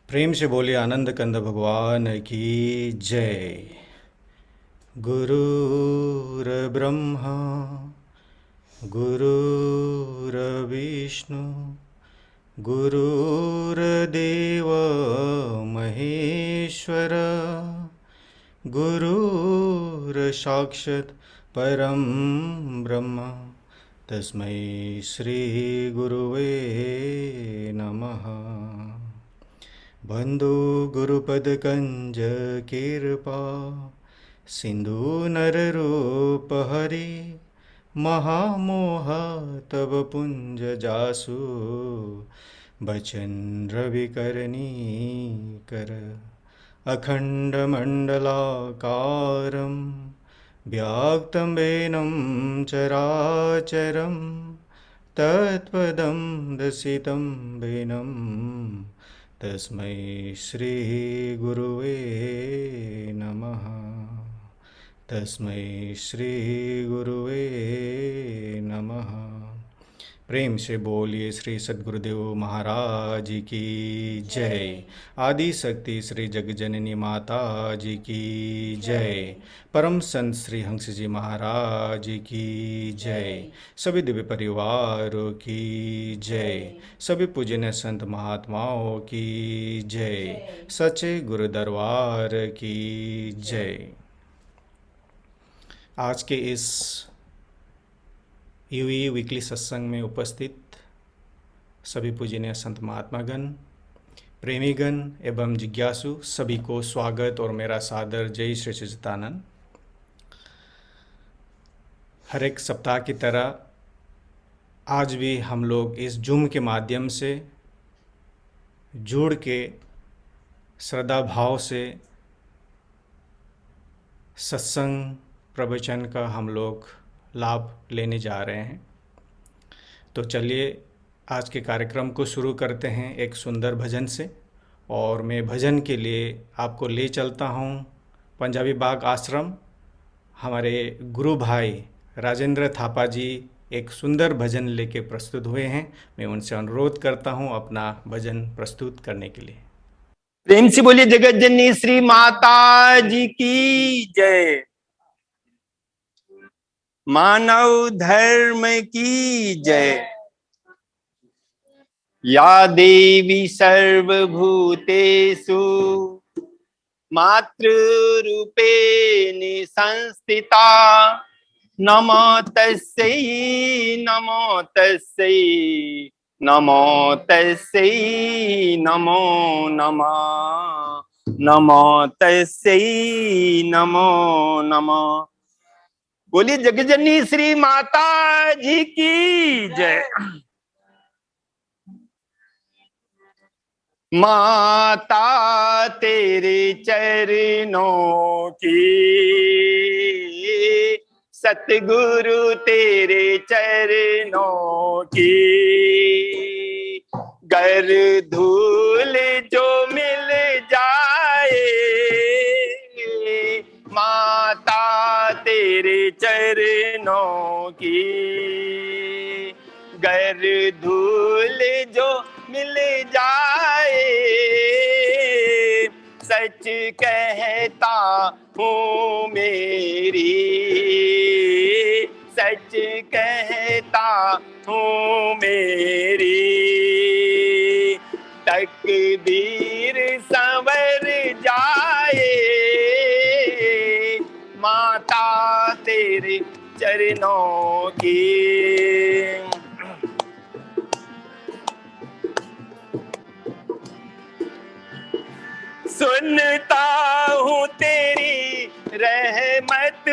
प्रेम से बोलिए आनंद कंद भगवान की जय। गुरुर्ब्रह्मा गुरुर्विष्णु गुरुर्देव महेश्वर गुरुर्साक्षात् परं ब्रह्म तस्मै श्री गुरुवे नमः। बंधु गुरुपद कंज कृपा सिंधु नर रूप हरि महामोह तब पुंज जासु बचन रवि करनी कर अखंड मंडलाकारं व्याक्तं वेनं चराचरं तत्पदं दर्शितं वेनं तस्मै श्री गुरुवे नमः। तस्मै श्री गुरुवे नमः। प्रेम से बोलिए श्री सद्गुरुदेव महाराज की जय। आदि शक्ति श्री जगजननी माता जी की जय। परम संत श्री हंस जी महाराज की जय। सभी दिव्य परिवारों की जय। सभी पूजनीय संत महात्माओं की जय। सच्चे गुरु दरबार की जय। आज के इस यूई वीकली सत्संग में उपस्थित सभी पूजनीय संत महात्मागण, प्रेमीगण एवं जिज्ञासु सभी को स्वागत और मेरा सादर जय श्री सच्चिदानंद। हर एक सप्ताह की तरह आज भी हम लोग इस जूम के माध्यम से जुड़ के श्रद्धा भाव से सत्संग प्रवचन का हम लोग लाभ लेने जा रहे हैं। तो चलिए आज के कार्यक्रम को शुरू करते हैं एक सुंदर भजन से। और मैं भजन के लिए आपको ले चलता हूँ पंजाबी बाग आश्रम। हमारे गुरु भाई राजेंद्र थापा जी एक सुंदर भजन लेके प्रस्तुत हुए हैं। मैं उनसे अनुरोध करता हूँ अपना भजन प्रस्तुत करने के लिए। प्रेम से बोलिए जगत जननी श्री माता जी की जय। मानव धर्म की जय। या देवी सर्वभूतेषु मातृरूपेण संस्थिता नमो तस्यै नमो तस्यै नमो तस्यै नमो नमः नमो तस्यै नमो नमः। बोलिए जगजननी श्री माता जी की जय। माता तेरे चरणों की, सतगुरु तेरे चरणों की, गर धूल जो मिल जाए, माता तेरे चरणों की, गर धूल जो मिल जाए, सच कहता हूँ मेरी, सच कहता हूँ मेरी, तकदीर संवर जाए, माता तेरे चरणों की। सुनता हूँ तेरी रहमत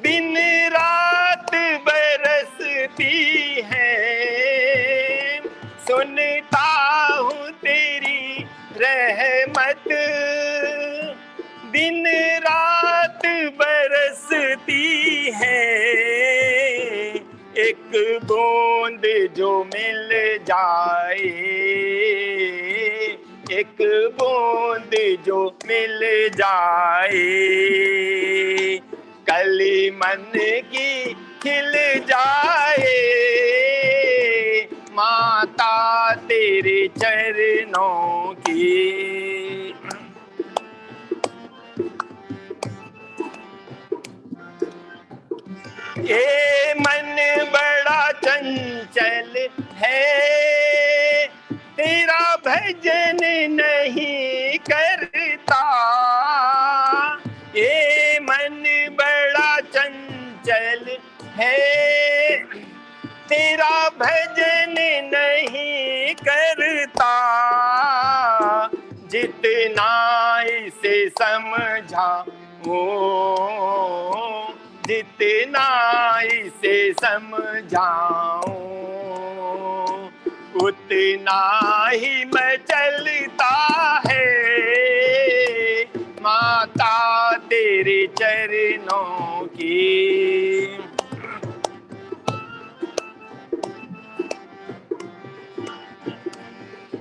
दिन रात बरसती है, सुनता हूँ तेरी रहमत दिन रात बरसती है, एक बूंद जो मिल जाए, एक बूंद जो मिल जाए, कली मन की खिल जाए, माता तेरे चरणों की। ये मन बड़ा चंचल है, तेरा भजन नहीं करता। ये मन बड़ा चंचल है, तेरा भजन नहीं करता। जितना इसे समझाऊं, जितना इसे समझाऊं, उतना ही मचलता है। माता तेरे चरणों की।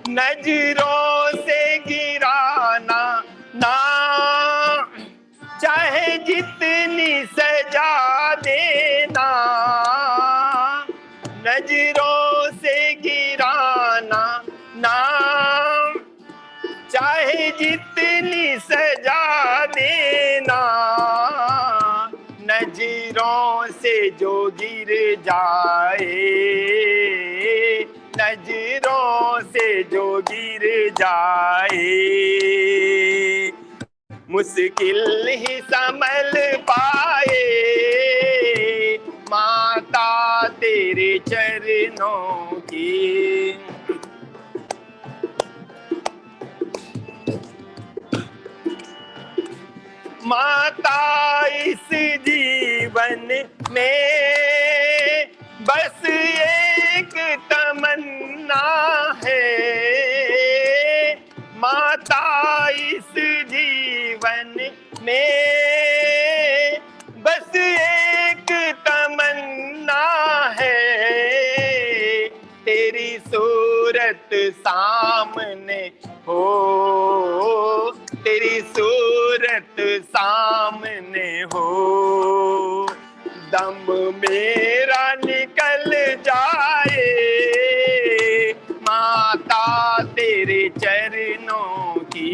नजरों से गिराना ना, चाहे जितनी सजा देना। नजरों से गिराना ना, चाहे जितनी सजा देना। नजरों से जो गिर जाए, नजरों से जो गिर जाए, मुश्किल ही संभल पाए। माता तेरे चरणों की। माता इस जीवन में बस एक तमन्ना है। माता इस जीवन में बस एक तमन्ना है। तेरी सूरत सामने हो, तेरी सूरत सामने हो, दम मेरा निकल जाए। माता तेरे चरणों की,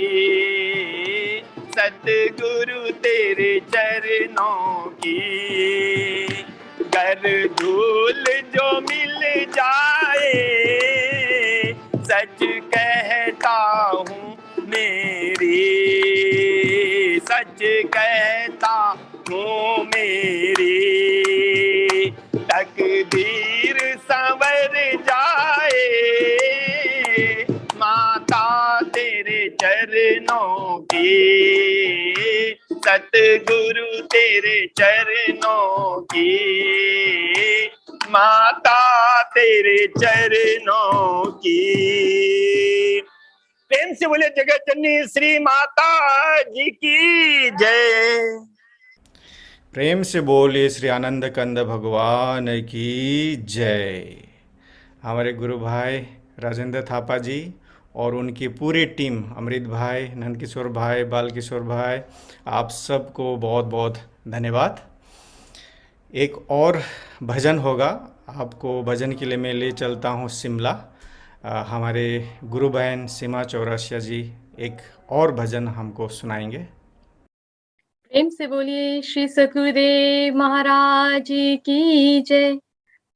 सतगुरु तेरे चरणों की। गर धूल जो मिल जाए, सच कहता हूँ मेरी, सच कहता हूँ मेरी। तकदीर संवर जाए, माता तेरे चरणों की, सतगुरु तेरे चरणों की। माता तेरे चरणों की। प्रेम से बोले जगत जननी श्री माता जी की जय। प्रेम से बोलिए श्री आनंद कंद भगवान की जय। हमारे गुरु भाई राजेंद्र थापा जी और उनकी पूरी टीम, अमृत भाई, नंदकिशोर भाई, बाल किशोर भाई, आप सबको बहुत बहुत धन्यवाद। एक और भजन होगा, आपको भजन के लिए मैं ले चलता हूँ शिमला। हमारे गुरु बहन सीमा चौरसिया जी एक और भजन हमको सुनाएंगे। प्रेम से बोलिए श्री सतगुरुदेव महाराज की जय।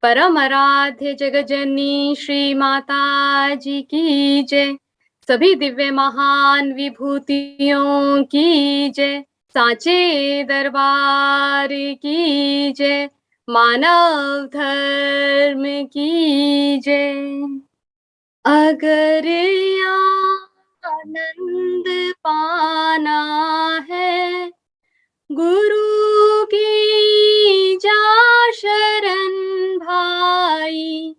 परम आराध्य जगजननी श्री माता जी की जय। सभी दिव्य महान विभूतियों की जय। साचे दरबार की जय। मानव धर्म की जय। अगर आनंद पाना है, गुरु की जा शरण भाई।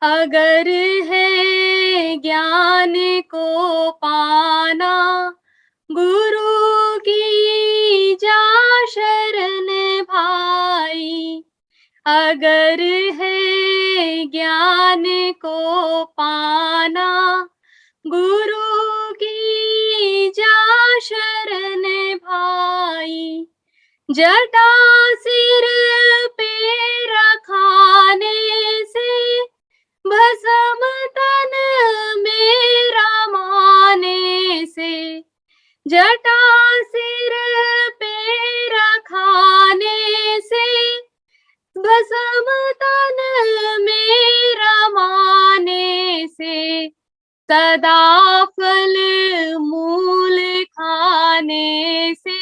अगर है ज्ञान को पाना, गुरु की जा शरण भाई। अगर है ज्ञान को पाना, गुरु की जा शरण भाई। जटा सिर पे रखाने से भस्म जटा सिर पे रखाने से भस्म तन में रमाने से सदा फल मूल खाने से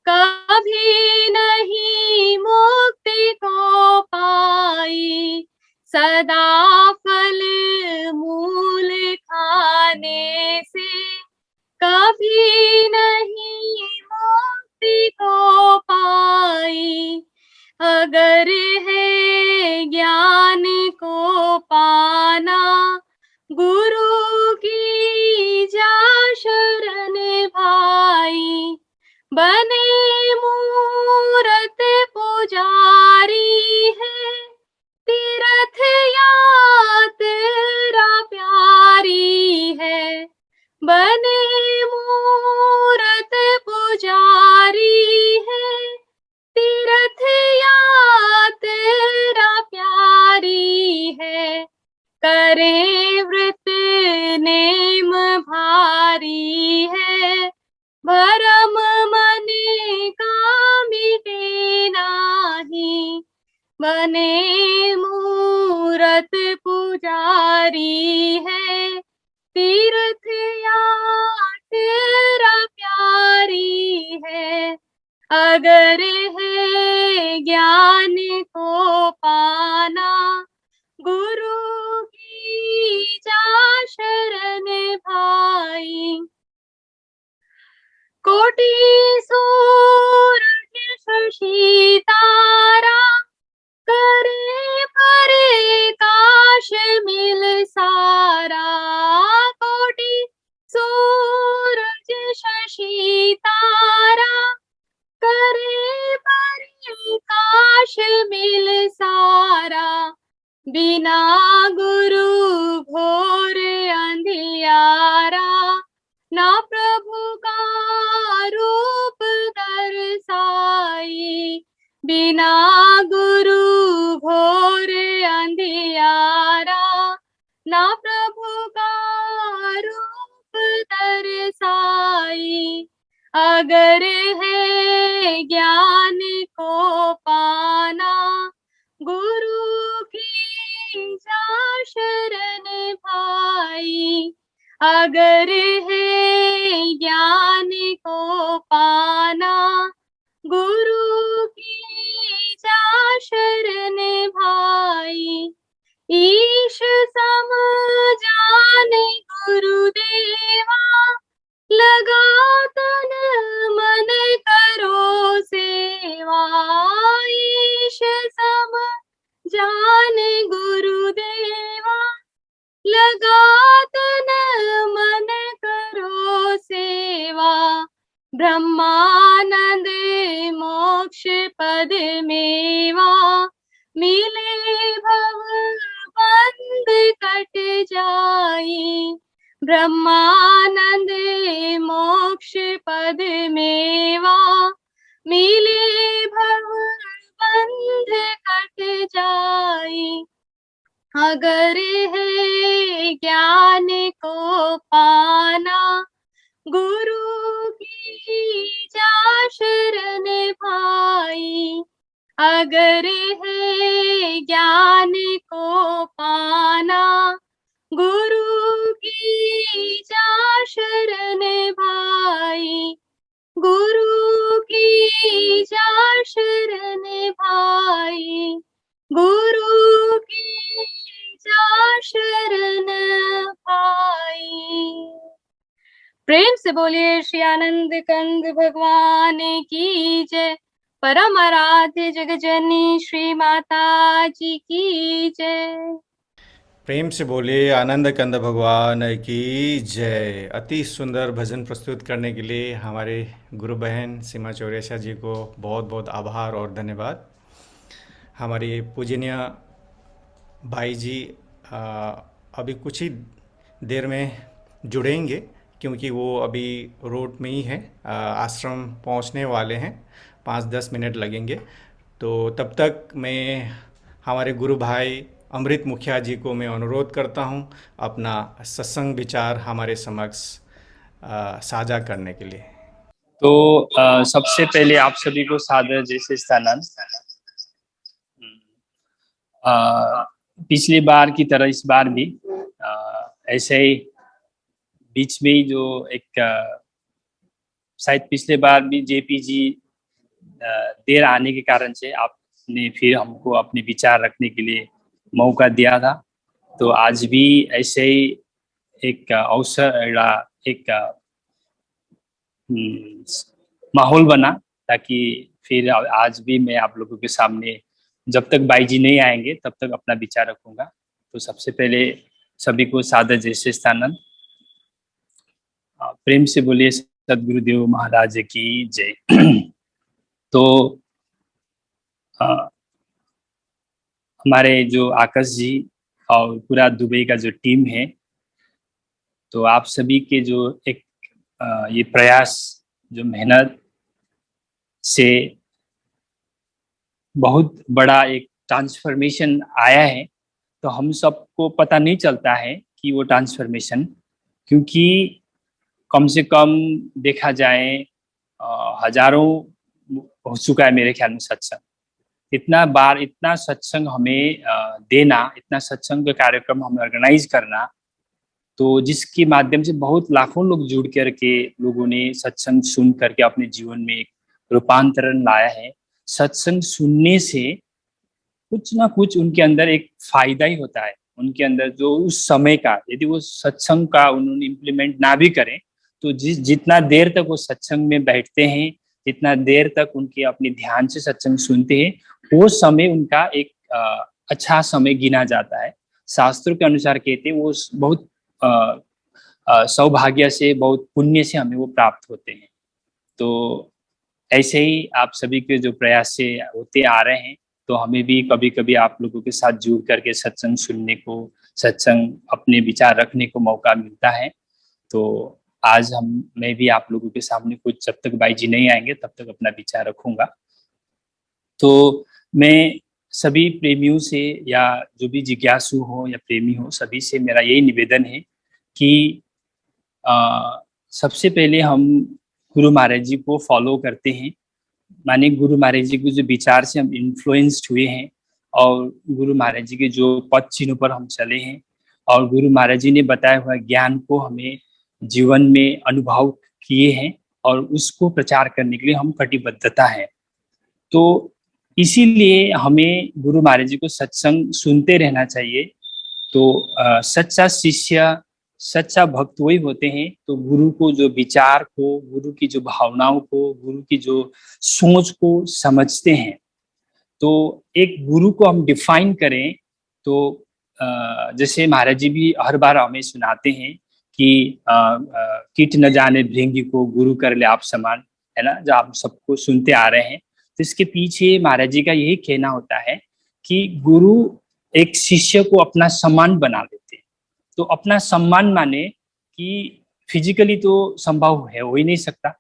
कभी नहीं मुक्ति को पाई। सदा फल मूल खाने से कभी नहीं मुक्ति को पाई। अगर है ज्ञान को पाना गुरु की जा शरण भाई। बने मूरत पुजारी है तीर्थ यात्रा प्यारी है। बने मूरत पुजारी है तीर्थ यात्रा प्यारी है। करे व्रत नेम भारी है भरम मन का मिटे नाही। बने मूरत पुजारी है तीर्थ यात्रा प्यारी है। अगर है ज्ञान को पाना गुरु की जा शरण भाई। कोटि सूरज शशि तारा करे प्रकाश मिल सारा। कोटि सूरज शशि तारा करे प्रकाश मिल सारा। बिना गुरु घोर अंधियारा ना प्रभु का रूप दर्शाई। बिना गुरु घोर अंधियारा ना प्रभु का रूप दर्शाई। अगर है ज्ञान को पाना गुरु की जा शरण भाई। अगर है ज्ञान को पाना गुरु की जा शरण भाई। ईश सम जाने गुरुदेवा लगा तन मन करो सेवा। ईश सम जाने गुरुदेवा लगा तन मन करो सेवा। ब्रह्मानंद मोक्ष पद मेवा मिले भव बंध कट जाई। ब्रह्मानंद मोक्ष पद मेवा मिले भव बंध कट जाई। अगर है ज्ञान को पाना गुरु की जा शरण भाई। अगर है ज्ञान को पाना गुरु की जा शरण भाई। गुरु की जा शरण भाई। गुरु की जा शरण भाई। प्रेम से बोलिए श्री आनंद कंद भगवान की जय। परम आराध्य जगजननी श्री माता जी की जय। प्रेम से बोलिए आनंद कंद भगवान की जय। अति सुंदर भजन प्रस्तुत करने के लिए हमारे गुरु बहन सीमा चौरसिया जी को बहुत बहुत आभार और धन्यवाद। हमारी पूजनीय भाई जी अभी कुछ ही देर में जुड़ेंगे क्योंकि वो अभी रोड में ही है, आश्रम पहुंचने वाले हैं, 5-10 मिनट लगेंगे। तो तब तक मैं हमारे गुरु भाई अमृत मुखिया जी को मैं अनुरोध करता हूं अपना सत्संग विचार हमारे समक्ष साझा करने के लिए। तो सबसे पहले आप सभी को सादर जय श्री सच्चिदानंद। पिछली बार की तरह इस बार भी ऐसे ही बीच में ही जो एक शायद पिछले बार भी जेपी जी देर आने के कारण से आपने फिर हमको अपने विचार रखने के लिए मौका दिया था। तो आज भी ऐसे ही एक अवसर, एक माहौल बना, ताकि फिर आज भी मैं आप लोगों के सामने जब तक बाई जी नहीं आएंगे तब तक अपना विचार रखूंगा। तो सबसे पहले सभी को सादर जय श्री सच्चिदानंद। प्रेम से बोलिए सदगुरुदेव महाराज की जय। तो हमारे जो आकाश जी और पूरा दुबई का जो टीम है, तो आप सभी के जो एक ये प्रयास, जो मेहनत से बहुत बड़ा एक ट्रांसफॉर्मेशन आया है। तो हम सबको पता नहीं चलता है कि वो ट्रांसफॉर्मेशन, क्योंकि कम से कम देखा जाए हजारों हो चुका है मेरे ख्याल में सत्संग। इतना बार इतना सत्संग हमें देना, इतना सत्संग का कार्यक्रम हमें ऑर्गेनाइज करना, तो जिसके माध्यम से बहुत लाखों लोग जुड़ करके लोगों ने सत्संग सुन करके अपने जीवन में एक रूपांतरण लाया है। सत्संग सुनने से कुछ ना कुछ उनके अंदर एक फायदा ही होता है। उनके अंदर जो उस समय का, यदि वो सत्संग का उन्होंने इम्प्लीमेंट ना भी करें, तो जितना देर तक वो सत्संग में बैठते हैं, जितना देर तक उनके अपने ध्यान से सत्संग सुनते हैं, वो समय उनका एक अच्छा समय गिना जाता है। शास्त्रों के अनुसार कहते हैं वो बहुत सौभाग्य से, बहुत पुण्य से हमें वो प्राप्त होते हैं। तो ऐसे ही आप सभी के जो प्रयास से होते आ रहे हैं, तो हमें भी कभी कभी आप लोगों के साथ जुड़ करके सत्संग सुनने को, सत्संग अपने विचार रखने को मौका मिलता है। तो आज मैं भी आप लोगों के सामने कुछ, जब तक बाई जी नहीं आएंगे तब तक अपना विचार रखूंगा। तो मैं सभी प्रेमियों से, या जो भी जिज्ञासु हो या प्रेमी हो, सभी से मेरा यही निवेदन है कि सबसे पहले हम गुरु महाराज जी को फॉलो करते हैं, माने गुरु महाराज जी के जो विचार से हम इन्फ्लुएंस्ड हुए हैं, और गुरु महाराज जी के जो पद चिन्हों पर हम चले हैं, और गुरु महाराज जी ने बताया हुआ ज्ञान को हमें जीवन में अनुभव किए हैं, और उसको प्रचार करने के लिए हम कटिबद्धता है। तो इसीलिए हमें गुरु महाराज जी को सत्संग सुनते रहना चाहिए। तो सच्चा शिष्य, सच्चा भक्त वही होते हैं तो गुरु को जो विचार को, गुरु की जो भावनाओं को, गुरु की जो सोच को समझते हैं। तो एक गुरु को हम डिफाइन करें तो जैसे महाराज जी भी हर बार हमें सुनाते हैं कि कीट न जाने भृंगी को गुरु कर ले आप समान, है ना, जो आप सबको सुनते आ रहे हैं। तो इसके पीछे महाराज जी का यही कहना होता है कि गुरु एक शिष्य को अपना सम्मान बना देते हैं। तो अपना सम्मान माने कि फिजिकली तो संभव हो ही नहीं सकता,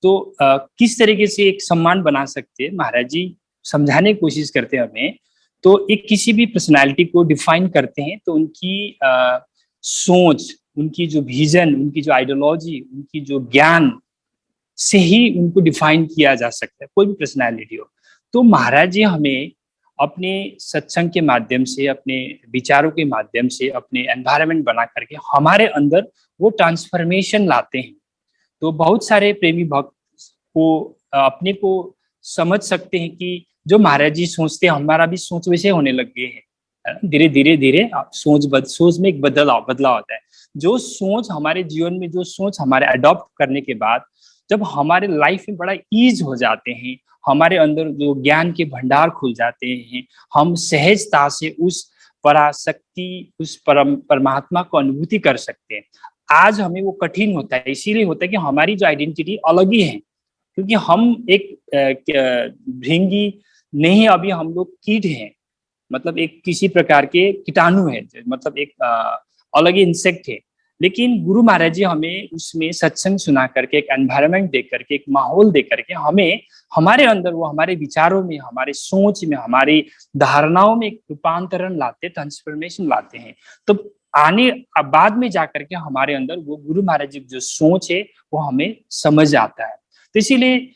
तो किस तरीके से एक सम्मान बना सकते हैं, महाराज जी समझाने की कोशिश करते हैं हमें। तो एक किसी भी पर्सनालिटी को डिफाइन करते हैं तो उनकी सोच, उनकी जो विजन, उनकी जो आइडियोलॉजी, उनकी जो ज्ञान से ही उनको डिफाइन किया जा सकता है, कोई भी पर्सनालिटी हो। तो महाराज जी हमें अपने सत्संग के माध्यम से, अपने विचारों के माध्यम से, अपने एनवायरनमेंट बना करके हमारे अंदर वो ट्रांसफॉर्मेशन लाते हैं। तो बहुत सारे प्रेमी भक्त को अपने को समझ सकते हैं कि जो महाराज जी सोचते हैं, हमारा भी सोच वैसे होने लग गए हैं। धीरे धीरे धीरे सोच में एक बदलाव होता है। जो सोच हमारे जीवन में, जो सोच हमारे अडॉप्ट करने के बाद जब हमारे लाइफ में बड़ा ईज हो जाते हैं, हमारे अंदर जो ज्ञान के भंडार खुल जाते हैं, हम सहजता से उस पराशक्ति, उस परमात्मा को अनुभूति कर सकते हैं। आज हमें वो कठिन होता है, इसीलिए होता है कि हमारी जो आइडेंटिटी अलग ही है, क्योंकि हम एक भृंगी नहीं, अभी हम लोग कीट हैं, मतलब एक किसी प्रकार के कीटाणु है, मतलब एक अलग ही इंसेक्ट है। लेकिन गुरु महाराज जी हमें उसमें सत्संग सुना करके, एक एनवायरनमेंट दे करके, एक माहौल दे करके हमें हमारे अंदर वो, हमारे विचारों में, हमारे सोच में, हमारी धारणाओं में एक रूपांतरण लाते, ट्रांसफॉर्मेशन लाते हैं। तो आने बाद में जाकर के हमारे अंदर वो गुरु महाराज जी की जो सोच है वो हमें समझ आता है। तो इसीलिए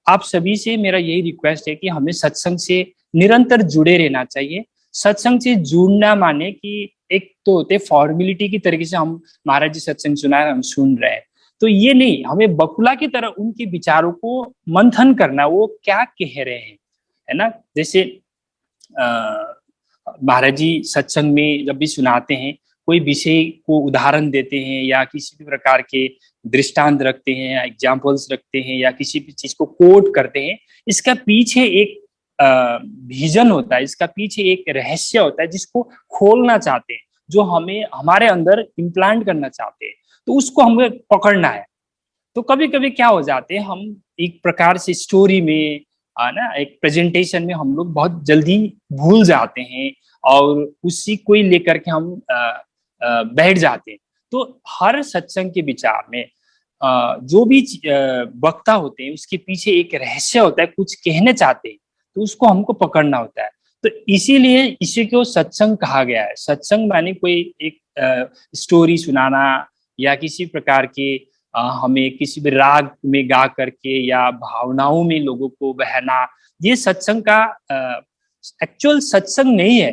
आप सभी से मेरा यही रिक्वेस्ट है कि हमें सत्संग से निरंतर जुड़े रहना चाहिए। सत्संग से जुड़ना माने कि एक तो होते फॉर्मेलिटी की तरीके से हम महाराज जी सत्संग सुना है, हम सुन रहे हैं, तो ये नहीं, हमें बकुला की तरह उनके विचारों को मंथन करना, वो क्या कह रहे हैं, है ना। जैसे महाराज जी सत्संग में जब भी सुनाते हैं, कोई विषय को उदाहरण देते हैं या किसी भी प्रकार के दृष्टांत रखते हैं या एग्जाम्पल्स रखते हैं या किसी भी चीज को कोट करते हैं, इसका पीछे एक विजन होता है, इसका पीछे एक रहस्य होता है जिसको खोलना चाहते हैं, जो हमें हमारे अंदर इम्प्लांट करना चाहते हैं, तो उसको हमें पकड़ना है। तो कभी कभी क्या हो जाते हैं, हम एक प्रकार से स्टोरी में ना एक प्रेजेंटेशन में हम लोग बहुत जल्दी भूल जाते हैं और उसी को ही लेकर के हम बैठ जाते हैं। तो हर सत्संग के विचार में जो भी वक्ता होते हैं उसके पीछे एक रहस्य होता है, कुछ कहने चाहते हैं, तो उसको हमको पकड़ना होता है। तो इसीलिए इसी को सत्संग कहा गया है। सत्संग माने कोई एक स्टोरी सुनाना या किसी प्रकार के हमें किसी भी राग में गा करके या भावनाओं में लोगों को बहना, ये सत्संग का एक्चुअल सत्संग नहीं है।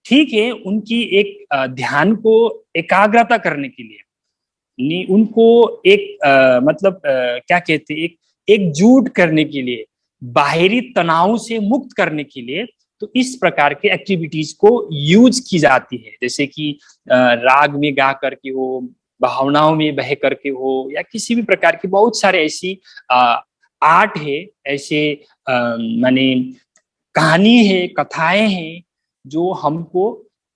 ठीक है, उनकी एक ध्यान को एकाग्रता करने के लिए, उनको एक मतलब क्या कहते हैं, एक एकजुट करने के लिए, बाहरी तनाव से मुक्त करने के लिए, तो इस प्रकार के एक्टिविटीज को यूज की जाती है। जैसे कि राग में गा करके हो, भावनाओं में बह करके हो, या किसी भी प्रकार की बहुत सारे ऐसी आर्ट है, ऐसे माने कहानी है, कथाएं हैं जो हमको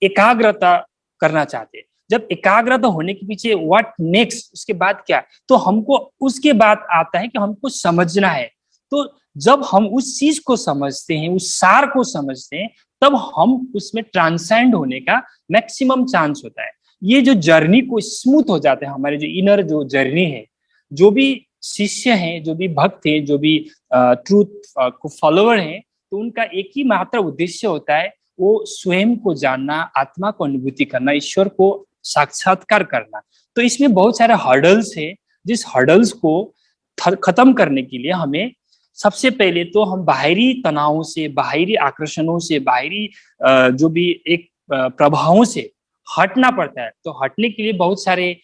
एकाग्रता करना चाहते हैं। जब एकाग्रता होने के पीछे व्हाट नेक्स्ट, उसके बाद क्या, तो हमको उसके बाद आता है कि हमको समझना है। तो जब हम उस चीज को समझते हैं, उस सार को समझते हैं, तब हम उसमें ट्रांसेंड होने का मैक्सिमम चांस होता है। ये जो जर्नी को स्मूथ हो जाता है, हमारे जो इनर जो जर्नी है, जो भी शिष्य हैं, जो भी भक्त हैं, जो भी ट्रूथ को फॉलोअर हैं, तो उनका एक ही मात्र उद्देश्य होता है, वो स्वयं को जानना, आत्मा को अनुभूति करना, ईश्वर को साक्षात्कार करना। तो इसमें बहुत सारे हर्डल्स है, जिस हर्डल्स को खत्म करने के लिए हमें सबसे पहले तो हम बाहरी तनावों से, बाहरी आकर्षणों से, बाहरी जो भी एक प्रभावों से हटना पड़ता है। तो हटने के लिए बहुत सारे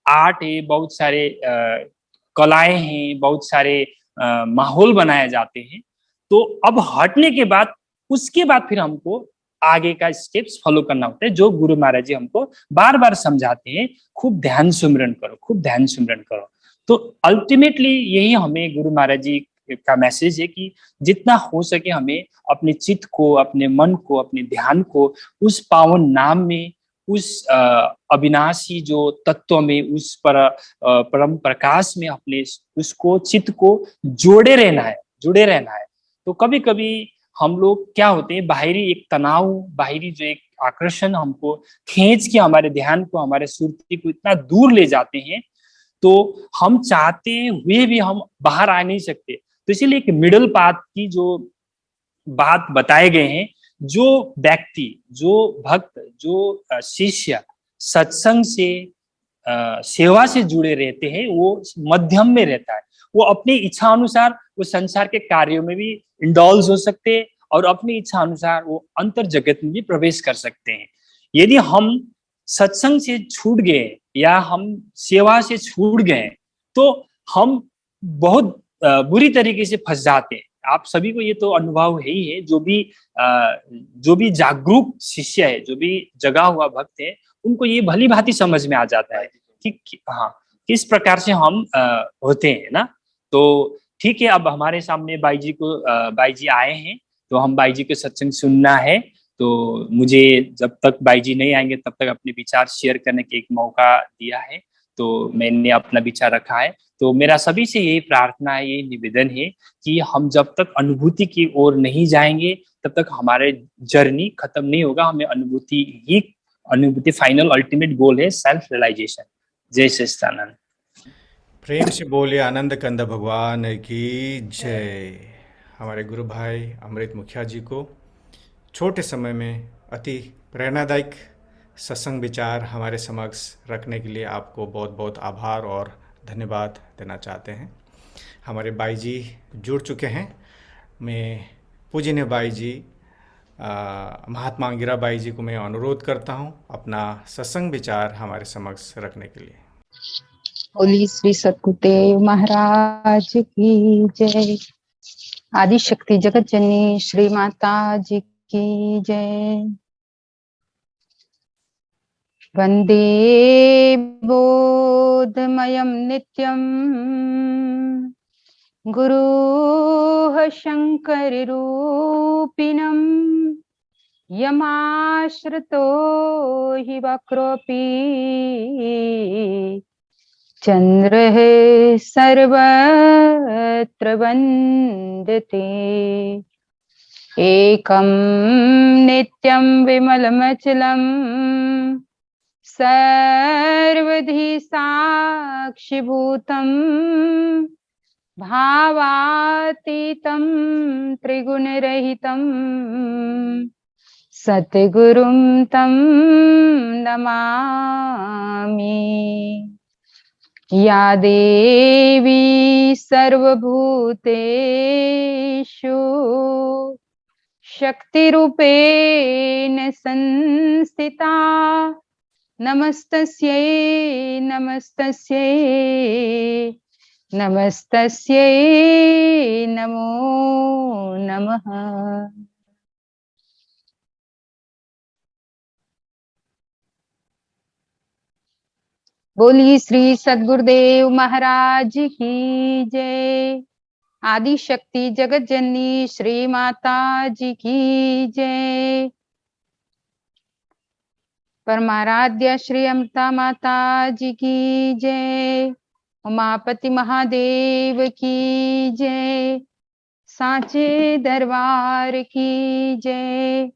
आर्ट है, बहुत सारे कलाएं हैं, बहुत सारे माहौल बनाए जाते हैं। तो अब हटने के बाद, उसके बाद फिर हमको आगे का स्टेप्स फॉलो करना होता है, जो गुरु महाराज जी हमको बार बार समझाते हैं, खूब ध्यान सुमरन करो, खूब ध्यान सुमरन करो। तो अल्टीमेटली यही हमें गुरु महाराज जी का मैसेज है कि जितना हो सके हमें अपने चित्त को, अपने मन को, अपने ध्यान को उस पावन नाम में, उस अविनाशी जो तत्व में, उस परम प्रकाश में अपने उसको, चित्त को जोड़े रहना है, जुड़े रहना है। तो कभी कभी हम लोग क्या होते हैं, बाहरी एक तनाव, बाहरी जो एक आकर्षण हमको खींच के हमारे ध्यान को, हमारे सुरती को इतना दूर ले जाते हैं, तो हम चाहते हुए भी हम बाहर आ नहीं सकते। तो इसीलिए एक मिडल पाथ की जो बात बताए गए हैं, जो व्यक्ति, जो भक्त, जो शिष्य सत्संग से, सेवा से जुड़े रहते हैं, वो मध्यम में रहता है। वो अपनी इच्छा अनुसार वो संसार के कार्यों में भी इंडल्ज हो सकते हैं और अपनी इच्छा अनुसार वो अंतर जगत में भी प्रवेश कर सकते हैं। यदि हम सत्संग से छूट गए या हम सेवा से छूट गए, तो हम बहुत बुरी तरीके से फंस जाते हैं। आप सभी को ये तो अनुभव है ही है, जो भी जागरूक शिष्य है, जो भी जगा हुआ भक्त है, उनको ये भली भांति समझ में आ जाता है कि हाँ, किस प्रकार से हम होते हैं ना। तो ठीक है, अब हमारे सामने बाई जी आए हैं, तो हम बाई जी के सत्संग सुनना है। तो मुझे जब तक बाई जी नहीं आएंगे तब तक अपने विचार शेयर करने के एक मौका दिया है, तो मैंने अपना विचार रखा है। तो मेरा सभी से यही प्रार्थना है, यही निवेदन है कि हम जब तक अनुभूति की ओर नहीं जाएंगे तब तक हमारे जर्नी खत्म नहीं होगा। हमें अनुभूति फाइनल अल्टीमेट गोल है, सेल्फ रियलाइजेशन। जय सच्चिदानंद। प्रेम से बोलिए आनंद कंद भगवान की जय। हमारे गुरु भाई अमृत मुखिया जी को छोटे समय में अति प्रेरणादायक सत्संग विचार हमारे समक्ष रखने के लिए आपको बहुत बहुत आभार और धन्यवाद देना चाहते हैं। हमारे बाई जी जुड़ चुके हैं। मैं पूजनीय बाई जी महात्मा अंगिरा बाई जी को मैं अनुरोध करता हूं अपना सत्संग विचार हमारे समक्ष रखने के लिए। बोली श्री सद्गुरुदेव महाराज की जय। आदि शक्ति जगत जननी श्री माता जी की जय। वंदे बोधमयं नित्यं गुरुः शंकर रूपिणं यमाश्रितो हि वक्रोऽपि चंद्रः सर्वत्र वन्दते। एकं नित्यं विमलमचलं सर्वधि साक्षिभूतं भावातीतं त्रिगुणरहितं सद्गुरुं तं नमामि। या देवी सर्वभूतेषु शक्तिरूपेण संस्थिता नमस्तस्यै नमस्तस्यै नमस्तस्यै नमो नमः। बोली श्री सद्गुरुदेव महाराज की जय। आदि शक्ति जगत जननी श्री माता जी की जय। परमाराध्य श्री अमृता माता जी की जय। उमापति महादेव की जय। सांचे दरबार की जय।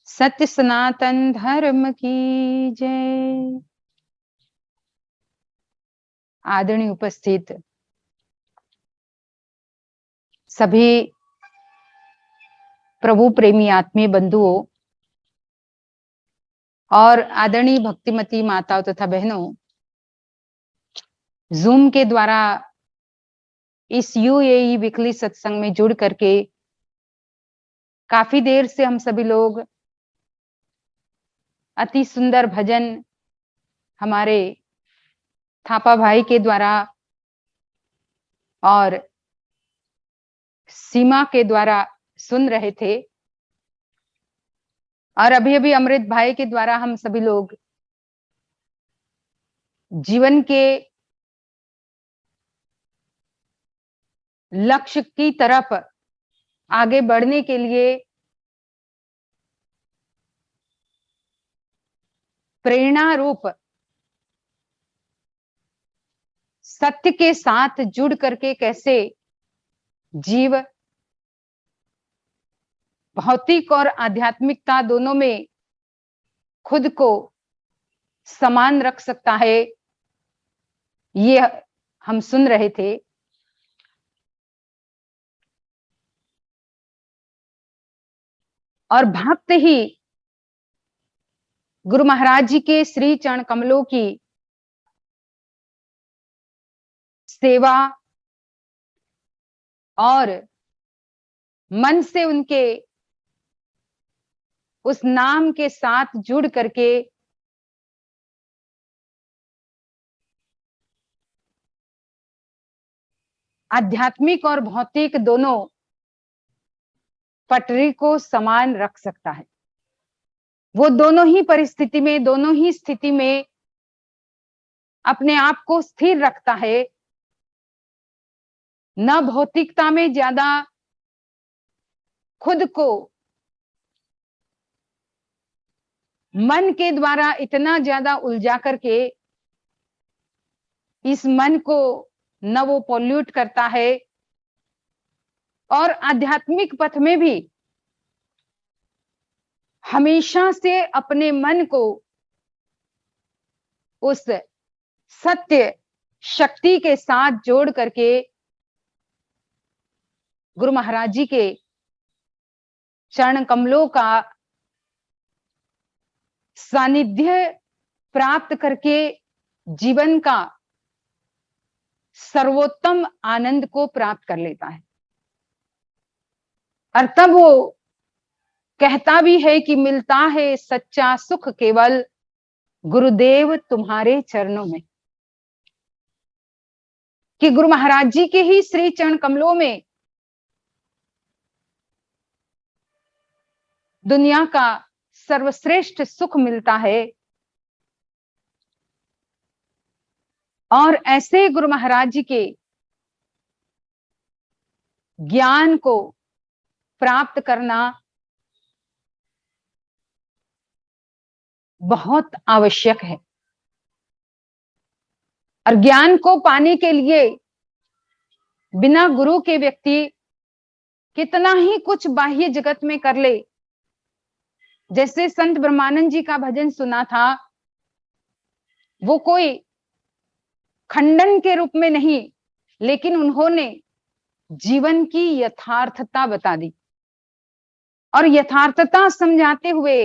सत्य सनातन धर्म की जय। आदरणीय उपस्थित सभी प्रभु प्रेमी आत्मीय बंधुओं और आदरणीय भक्तिमती माताओं तथा बहनों, जूम के द्वारा इस यूएई वीकली सत्संग में जुड़ करके काफी देर से हम सभी लोग अति सुंदर भजन हमारे थापा भाई के द्वारा और सीमा के द्वारा सुन रहे थे, और अभी अभी अमृत भाई के द्वारा हम सभी लोग जीवन के लक्ष्य की तरफ आगे बढ़ने के लिए प्रेरणा रूप सत्य के साथ जुड़ करके कैसे जीव भौतिक और आध्यात्मिकता दोनों में खुद को समान रख सकता है, ये हम सुन रहे थे। और भक्त ही गुरु महाराज जी के श्री चरण कमलों की सेवा और मन से उनके उस नाम के साथ जुड़ करके आध्यात्मिक और भौतिक दोनों पटरी को समान रख सकता है। वो दोनों ही परिस्थिति में, दोनों ही स्थिति में अपने आप को स्थिर रखता है, न भौतिकता में ज्यादा खुद को मन के द्वारा इतना ज्यादा उलझा करके इस मन को न वो पोल्यूट करता है, और आध्यात्मिक पथ में भी हमेशा से अपने मन को उस सत्य शक्ति के साथ जोड़ करके गुरु महाराज जी के चरण कमलों का सानिध्य प्राप्त करके जीवन का सर्वोत्तम आनंद को प्राप्त कर लेता है। और तब वो कहता भी है कि मिलता है सच्चा सुख केवल गुरुदेव तुम्हारे चरणों में, कि गुरु महाराज जी के ही श्री चरण कमलों में दुनिया का सर्वश्रेष्ठ सुख मिलता है। और ऐसे गुरु महाराज जी के ज्ञान को प्राप्त करना बहुत आवश्यक है। और ज्ञान को पाने के लिए बिना गुरु के व्यक्ति कितना ही कुछ बाह्य जगत में कर ले, जैसे संत ब्रह्मानंद जी का भजन सुना था, वो कोई खंडन के रूप में नहीं, लेकिन उन्होंने जीवन की यथार्थता बता दी और यथार्थता समझाते हुए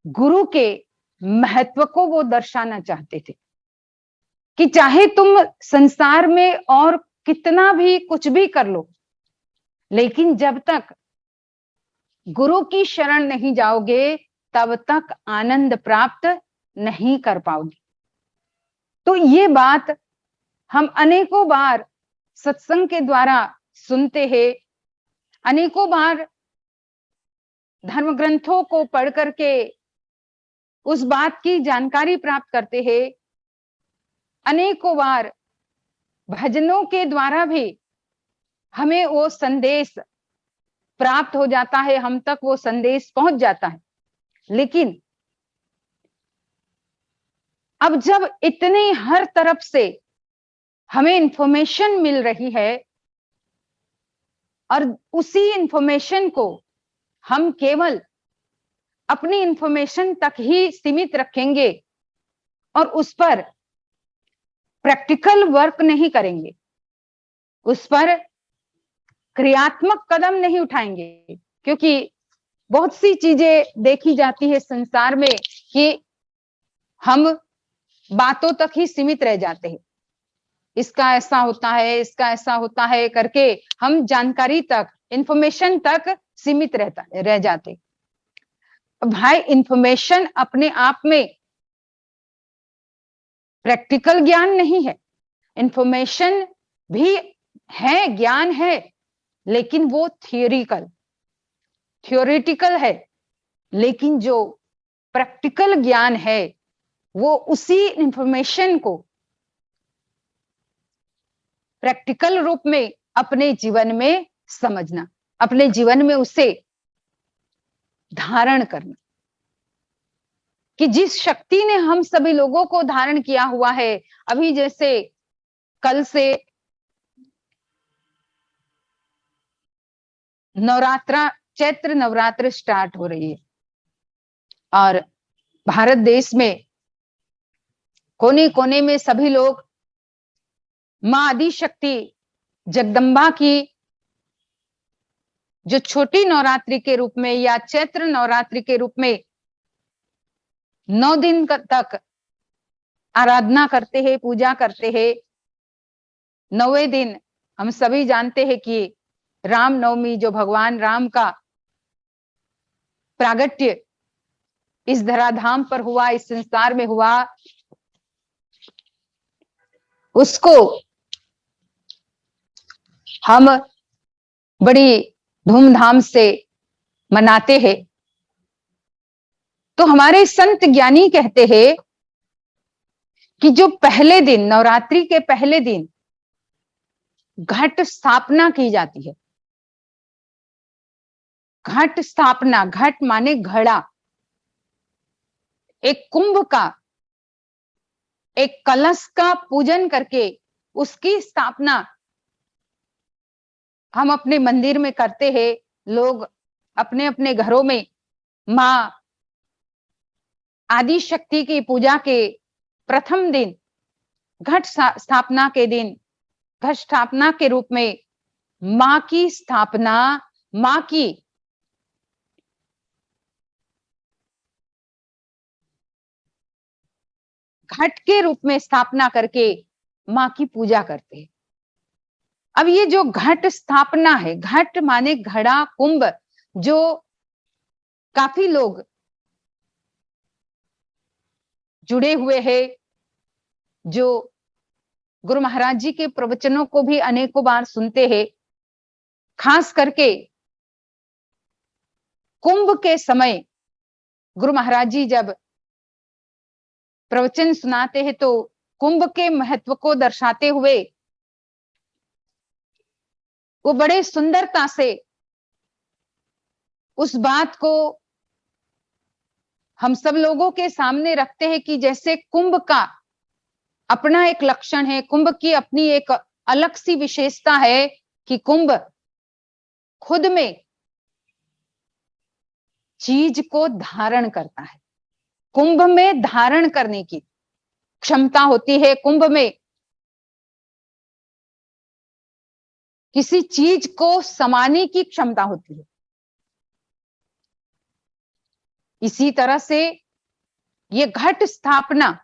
गुरु के महत्व को वो दर्शाना चाहते थे कि चाहे तुम संसार में और कितना भी कुछ भी कर लो, लेकिन जब तक गुरु की शरण नहीं जाओगे तब तक आनंद प्राप्त नहीं कर पाओगे। तो ये बात हम अनेकों बार सत्संग के द्वारा सुनते हैं, अनेकों बार धर्म ग्रंथों को पढ़ करके उस बात की जानकारी प्राप्त करते हैं, अनेकों बार भजनों के द्वारा भी हमें वो संदेश प्राप्त हो जाता है, हम तक वो संदेश पहुंच जाता है। लेकिन अब जब इतनी हर तरफ से हमें इंफॉर्मेशन मिल रही है और उसी इंफॉर्मेशन को हम केवल अपनी इंफॉर्मेशन तक ही सीमित रखेंगे और उस पर प्रैक्टिकल वर्क नहीं करेंगे, उस पर क्रियात्मक कदम नहीं उठाएंगे, क्योंकि बहुत सी चीजें देखी जाती है संसार में कि हम बातों तक ही सीमित रह जाते हैं। इसका ऐसा होता है, इसका ऐसा होता है करके हम जानकारी तक, इंफॉर्मेशन तक सीमित रह जाते। भाई इंफॉर्मेशन अपने आप में प्रैक्टिकल ज्ञान नहीं है, इंफॉर्मेशन भी है, ज्ञान है, लेकिन वो थियोरिटिकल है। लेकिन जो प्रैक्टिकल ज्ञान है वो उसी इंफॉर्मेशन को प्रैक्टिकल रूप में अपने जीवन में समझना, अपने जीवन में उसे धारण करना। कि जिस शक्ति ने हम सभी लोगों को धारण किया हुआ है, अभी जैसे कल से चैत्र नवरात्र स्टार्ट हो रही है और भारत देश में कोने कोने में सभी लोग मां आदि शक्ति जगदम्बा की जो छोटी नवरात्रि के रूप में या चैत्र नवरात्रि के रूप में 9 दिन तक आराधना करते हैं, पूजा करते हैं। 9वें दिन हम सभी जानते हैं कि राम नवमी, जो भगवान राम का प्रागट्य इस धराधाम पर हुआ, इस संसार में हुआ, उसको हम बड़ी धूमधाम से मनाते हैं। तो हमारे संत ज्ञानी कहते हैं कि जो पहले दिन, नवरात्रि के पहले दिन घट स्थापना की जाती है। घट स्थापना, घट माने घड़ा, एक कुंभ का, एक कलश का पूजन करके उसकी स्थापना हम अपने मंदिर में करते हैं। लोग अपने अपने घरों में मां आदि शक्ति की पूजा के प्रथम दिन, घट स्थापना के दिन, घट स्थापना के रूप में मां की स्थापना, मां की घट के रूप में स्थापना करके माँ की पूजा करते हैं। अब ये जो घट स्थापना है, घट माने घड़ा, कुंभ, जो काफी लोग जुड़े हुए हैं, जो गुरु महाराज जी के प्रवचनों को भी अनेकों बार सुनते हैं, खास करके कुंभ के समय गुरु महाराज जी जब प्रवचन सुनाते हैं तो कुंभ के महत्व को दर्शाते हुए वो बड़े सुंदरता से उस बात को हम सब लोगों के सामने रखते हैं कि जैसे कुंभ का अपना एक लक्षण है, कुंभ की अपनी एक अलग सी विशेषता है कि कुंभ खुद में चीज को धारण करता है। कुंभ में धारण करने की क्षमता होती है, कुंभ में किसी चीज को समाने की क्षमता होती है। इसी तरह से ये घट स्थापना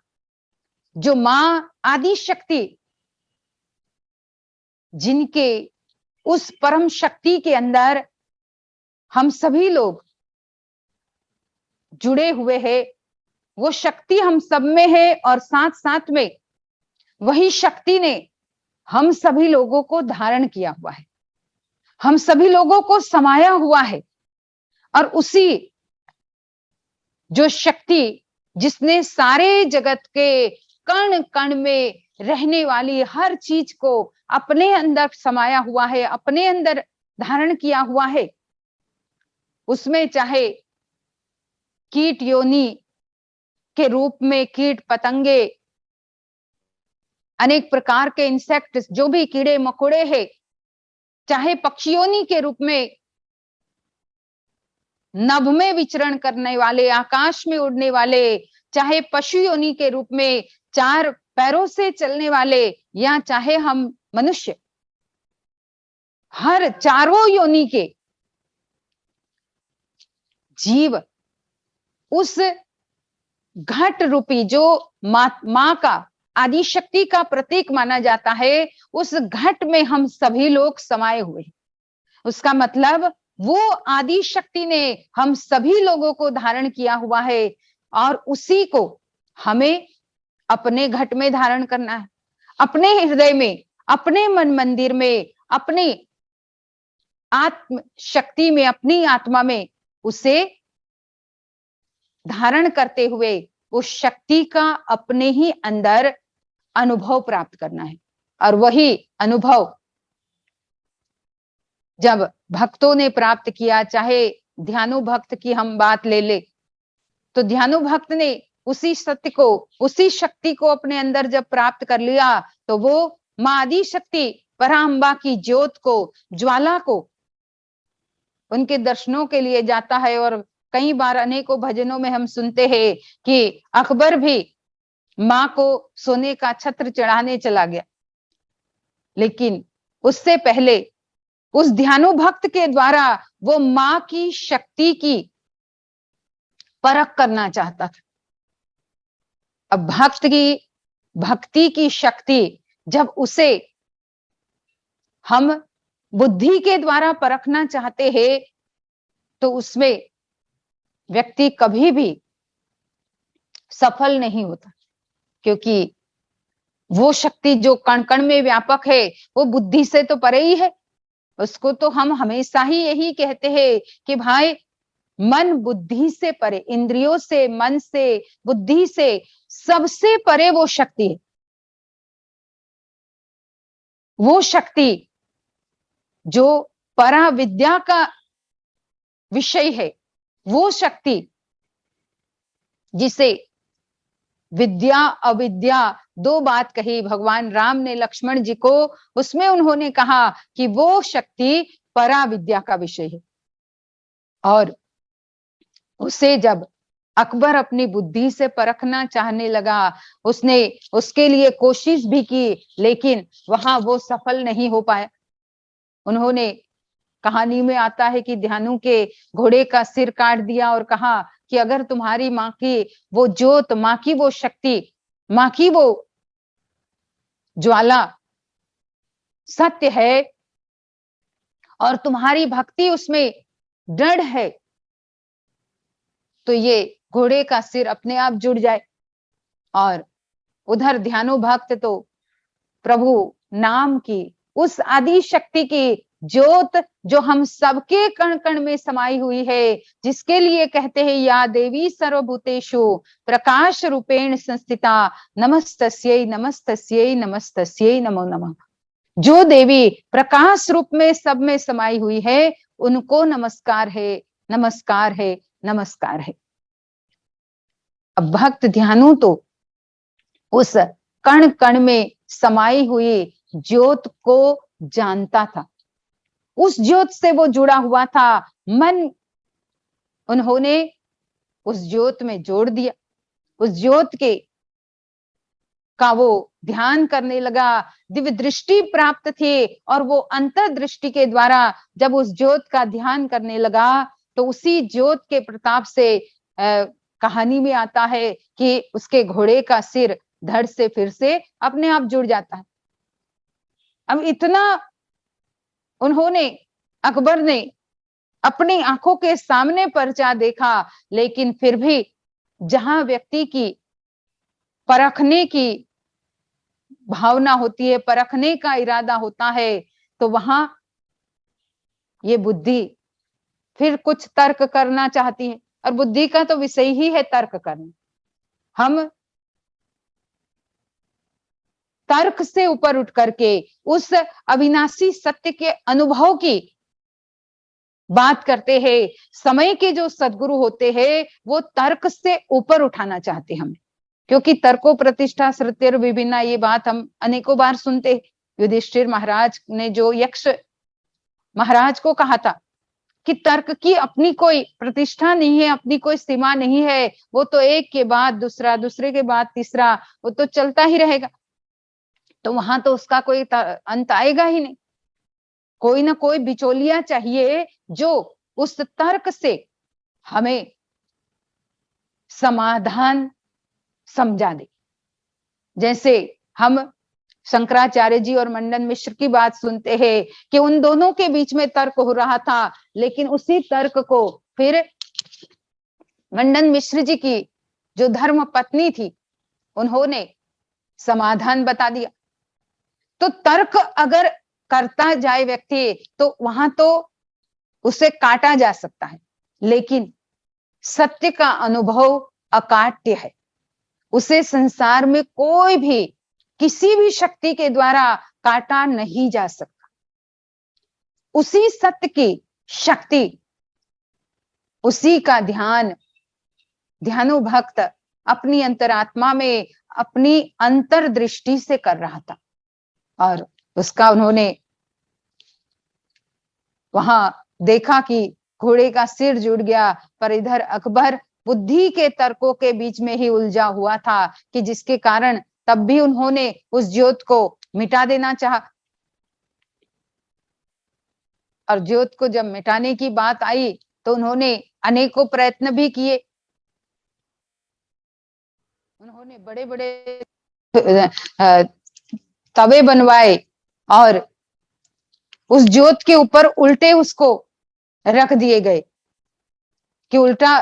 जो मां आदि शक्ति, जिनके उस परम शक्ति के अंदर हम सभी लोग जुड़े हुए हैं, वो शक्ति हम सब में है और साथ साथ में वही शक्ति ने हम सभी लोगों को धारण किया हुआ है, हम सभी लोगों को समाया हुआ है। और उसी जो शक्ति जिसने सारे जगत के कण कण में रहने वाली हर चीज को अपने अंदर समाया हुआ है, अपने अंदर धारण किया हुआ है, उसमें चाहे कीट योनि के रूप में कीट पतंगे, अनेक प्रकार के इंसेक्ट, जो भी कीड़े मकोड़े हैं, चाहे पक्षियों के रूप में नभ में विचरण करने वाले, आकाश में उड़ने वाले, चाहे पशु योनि के रूप में चार पैरों से चलने वाले, या चाहे हम मनुष्य, हर चारों योनि के जीव उस घट रूपी जो मां का आदि शक्ति का प्रतीक माना जाता है, उस घट में हम सभी लोग समाये हुए हैं। उसका मतलब वो आदि शक्ति ने हम सभी लोगों को धारण किया हुआ है और उसी को हमें अपने घट में धारण करना है, अपने हृदय में, अपने मन मंदिर में, अपनी आत्म शक्ति में, अपनी आत्मा में उसे धारण करते हुए उस शक्ति का अपने ही अंदर अनुभव प्राप्त करना है। और वही अनुभव जब भक्तों ने प्राप्त किया, चाहे ध्यानु भक्त की हम बात ले ले, तो ध्यानु भक्त ने उसी सत्य को, उसी शक्ति को अपने अंदर जब प्राप्त कर लिया, तो वो मां आदि शक्ति पराम्बा की ज्योत को, ज्वाला को उनके दर्शनों के लिए जाता है। और कई बार अनेकों भजनों में हम सुनते हैं कि अकबर भी मां को सोने का छत्र चढ़ाने चला गया, लेकिन उससे पहले उस ध्यानु भक्त के द्वारा वो मां की शक्ति की परख करना चाहता था। अब भक्त की भक्ति की शक्ति जब उसे हम बुद्धि के द्वारा परखना चाहते हैं, तो उसमें व्यक्ति कभी भी सफल नहीं होता, क्योंकि वो शक्ति जो कण कण में व्यापक है वो बुद्धि से तो परे ही है। उसको तो हम हमेशा ही यही कहते हैं कि भाई मन बुद्धि से परे, इंद्रियों से, मन से, बुद्धि से सबसे परे वो शक्ति है। वो शक्ति जो परा विद्या का विषय है, वो शक्ति जिसे विद्या अविद्या दो बात कही भगवान राम ने लक्ष्मण जी को, उसमें उन्होंने कहा कि वो शक्ति परा विद्या का विषय है। और उसे जब अकबर अपनी बुद्धि से परखना चाहने लगा, उसने उसके लिए कोशिश भी की, लेकिन वहां वो सफल नहीं हो पाया। उन्होंने, कहानी में आता है कि ध्यानु के घोड़े का सिर काट दिया और कहा कि अगर तुम्हारी माँ की वो ज्योत, माँ की वो शक्ति माँ की वो ज्वाला सत्य है और तुम्हारी भक्ति उसमें दृढ़ है, तो ये घोड़े का सिर अपने आप जुड़ जाए। और उधर ध्यानो भक्त तो प्रभु नाम की उस आदि शक्ति की ज्योत जो हम सबके कण कण में समाई हुई है, जिसके लिए कहते हैं या देवी सर्वभूतेषु प्रकाश रूपेण संस्थिता नमस्तस्यै नमस्तस्यै नमस्तस्यै नमो नमः। जो देवी प्रकाश रूप में सब में समाई हुई है, उनको नमस्कार है, नमस्कार है, नमस्कार है। अब भक्त ध्यानु तो उस कण कण में समाई हुई ज्योत को जानता था, उस ज्योत से वो जुड़ा हुआ था। मन उन्होंने उस ज्योत में जोड़ दिया, उस ज्योत के का वो ध्यान करने लगा। दिव्य दृष्टि प्राप्त थी और वो अंतर्दृष्टि के द्वारा जब उस ज्योत का ध्यान करने लगा, तो उसी ज्योत के प्रताप से कहानी में आता है कि उसके घोड़े का सिर धड़ से फिर से अपने आप जुड़ जाता है। अब इतना उन्होंने, अकबर ने अपनी आंखों के सामने पर्चा देखा, लेकिन फिर भी जहां व्यक्ति की परखने की भावना होती है, परखने का इरादा होता है, तो वहां ये बुद्धि फिर कुछ तर्क करना चाहती है, और बुद्धि का तो विषय ही है तर्क करना। हम तर्क से ऊपर उठ करके उस अविनाशी सत्य के अनुभव की बात करते हैं। समय के जो सद्गुरु होते हैं वो तर्क से ऊपर उठाना चाहते हैं हमें, क्योंकि तर्को प्रतिष्ठा श्रुतिर विभिन्ना, ये बात हम अनेकों बार सुनते। युधिष्ठिर महाराज ने जो यक्ष महाराज को कहा था कि तर्क की अपनी कोई प्रतिष्ठा नहीं है, अपनी कोई सीमा नहीं है, वो तो एक के बाद दूसरा, दूसरे के बाद तीसरा, वो तो चलता ही रहेगा, तो वहां तो उसका कोई अंत आएगा ही नहीं। कोई ना कोई बिचौलिया चाहिए जो उस तर्क से हमें समाधान समझा दे। जैसे हम शंकराचार्य जी और मंडन मिश्र की बात सुनते हैं कि उन दोनों के बीच में तर्क हो रहा था, लेकिन उसी तर्क को फिर मंडन मिश्र जी की जो धर्म पत्नी थी उन्होंने समाधान बता दिया। तो तर्क अगर करता जाए व्यक्ति तो वहां तो उसे काटा जा सकता है, लेकिन सत्य का अनुभव अकाट्य है, उसे संसार में कोई भी किसी भी शक्ति के द्वारा काटा नहीं जा सकता। उसी सत्य की शक्ति, उसी का ध्यान ध्यानु भक्त अपनी अंतरात्मा में अपनी अंतर्दृष्टि से कर रहा था, और उसका उन्होंने वहां देखा कि घोड़े का सिर जुड़ गया, पर इधर अकबर बुद्धि के तर्कों के बीच में ही उलझा हुआ था, कि जिसके कारण तब भी उन्होंने उस ज्योत को मिटा देना चाहा। और ज्योत को जब मिटाने की बात आई तो उन्होंने अनेकों प्रयत्न भी किए, उन्होंने बड़े बड़े तवे बनवाए और उस ज्योत के ऊपर उल्टे उसको रख दिए गए, कि उल्टा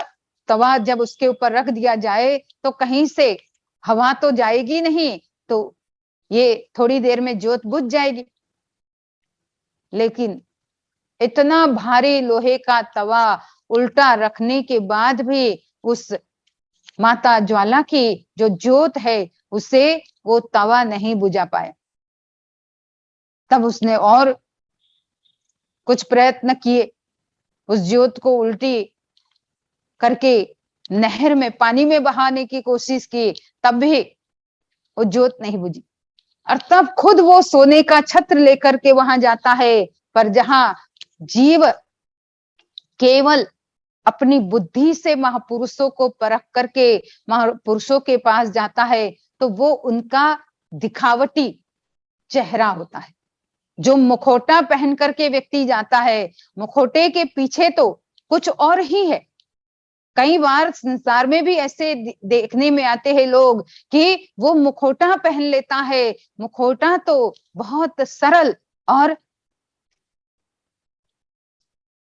तवा जब उसके ऊपर रख दिया जाए तो कहीं से हवा तो जाएगी नहीं, तो ये थोड़ी देर में ज्योत बुझ जाएगी। लेकिन इतना भारी लोहे का तवा उल्टा रखने के बाद भी उस माता ज्वाला की जो ज्योत है उसे वो तवा नहीं बुझा पाया। तब उसने और कुछ प्रयत्न किए, उस ज्योत को उल्टी करके नहर में, पानी में बहाने की कोशिश की, तब भी वो ज्योत नहीं बुझी। और तब खुद वो सोने का छत्र लेकर के वहां जाता है, पर जहां जीव केवल अपनी बुद्धि से महापुरुषों को परख करके महापुरुषों के पास जाता है, तो वो उनका दिखावटी चेहरा होता है। जो मुखौटा पहन करके व्यक्ति जाता है, मुखौटे के पीछे तो कुछ और ही है, कई बार संसार में भी ऐसे देखने में आते हैं लोग कि वो मुखौटा पहन लेता है, मुखौटा तो बहुत सरल और